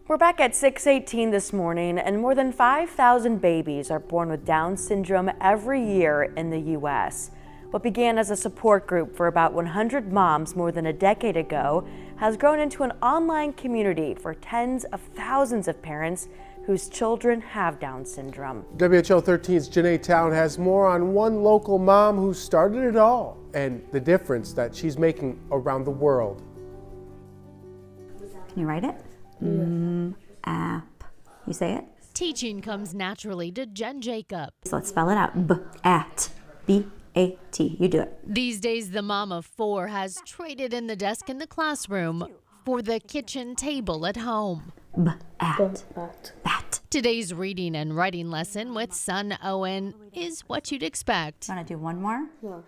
We're back at 6:18 this morning, and more than 5,000 babies are born with Down syndrome every year in the U.S. What began as a support group for about 100 moms more than a decade ago has grown into an online community for tens of thousands of parents whose children have Down syndrome. WHO 13's Janae Town has more on one local mom who started it all and the difference that she's making around the world. Can you write it? App. You say it? Teaching comes naturally to Jen Jacob. So let's spell it out. B-A-T. You do it. These days, the mom of 4 has traded in the desk in the classroom for the kitchen table at home. Bat. Today's reading and writing lesson with son Owen is what you'd expect. Want to do one more? No.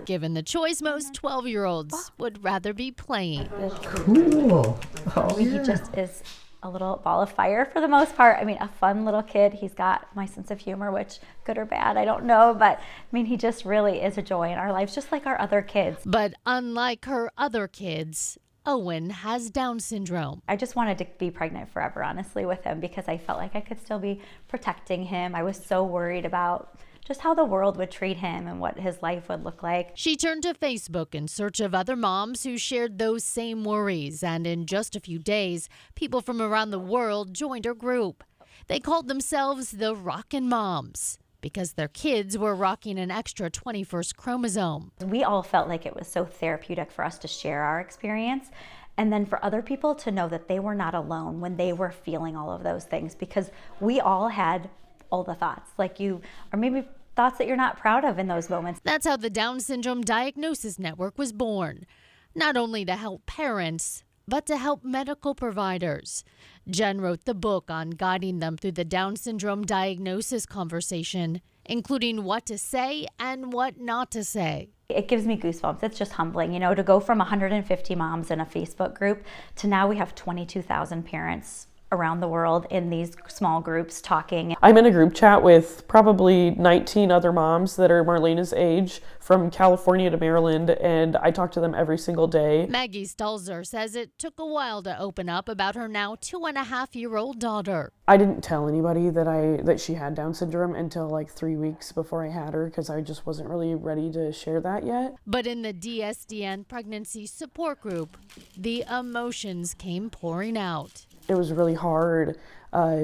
Given the choice, most 12-year-olds would rather be playing. Cool. Oh, he just is a little ball of fire for the most part. I mean, a fun little kid. He's got my sense of humor, which good or bad, I don't know. But I mean, he just really is a joy in our lives, just like our other kids. But unlike her other kids, Owen has Down syndrome. I just wanted to be pregnant forever, honestly, with him because I felt like I could still be protecting him. I was so worried about just how the world would treat him and what his life would look like. She turned to Facebook in search of other moms who shared those same worries, and in just a few days, people from around the world joined her group. They called themselves the Rockin' Moms because their kids were rocking an extra 21st chromosome. We all felt like it was so therapeutic for us to share our experience, and then for other people to know that they were not alone when they were feeling all of those things, because we all had all the thoughts, like you, or maybe thoughts that you're not proud of in those moments. That's how the Down Syndrome Diagnosis Network was born, not only to help parents, but to help medical providers. Jen wrote the book on guiding them through the Down syndrome diagnosis conversation, including what to say and what not to say. It gives me goosebumps. It's just humbling, you know, to go from 150 moms in a Facebook group to now we have 22,000 parents around the world in these small groups talking. I'm in a group chat with probably 19 other moms that are Marlena's age from California to Maryland, and I talk to them every single day. Maggie Stalzer says it took a while to open up about her now 2.5-year-old daughter. I didn't tell anybody that she had Down syndrome until like 3 weeks before I had her because I just wasn't really ready to share that yet. But in the DSDN pregnancy support group, the emotions came pouring out. It was really hard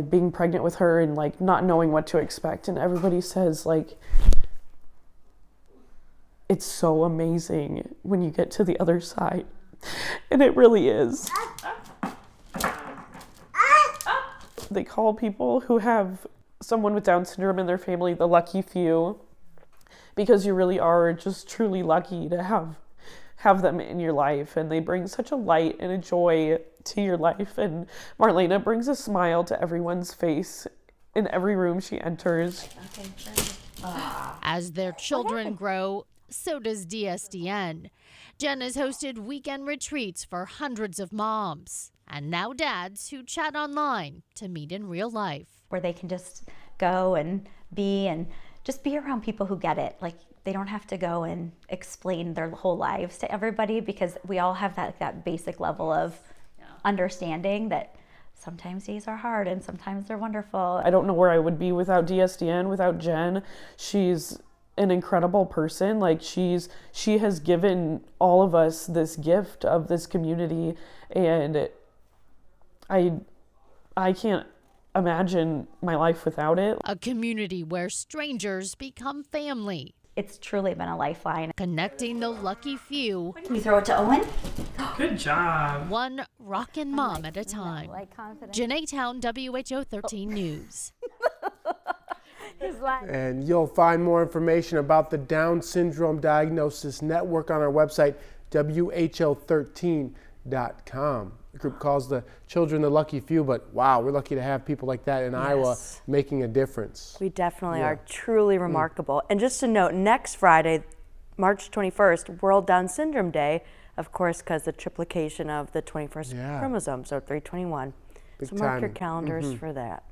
being pregnant with her and like not knowing what to expect. And everybody says like, it's so amazing when you get to the other side. And it really is. They call people who have someone with Down syndrome in their family the lucky few, because you really are just truly lucky to have them in your life, and they bring such a light and a joy to your life. And Marlena brings a smile to everyone's face in every room she enters. As their children grow, so does DSDN. Jen has hosted weekend retreats for hundreds of moms, and now dads who chat online to meet in real life. Where they can just go and just be around people who get it. Like, they don't have to go and explain their whole lives to everybody, because we all have that basic level of understanding that sometimes days are hard and sometimes they're wonderful. I don't know where I would be without DSDN, without Jen. She's an incredible person. Like, she has given all of us this gift of this community, and I can't imagine my life without it. A community where strangers become family. It's truly been a lifeline. Connecting the lucky few. Can we throw it to Owen? Good job. One rockin' mom at a time. Janae Town, WHO 13 News. And you'll find more information about the Down Syndrome Diagnosis Network on our website, WHO13.com. The group calls the children the lucky few, but wow, we're lucky to have people like that in Iowa making a difference. We definitely are truly remarkable. And just to note, next Friday, March 21st, World Down Syndrome Day, of course, because the triplication of the 21st chromosome, so 321. Big so mark time. your calendars for that.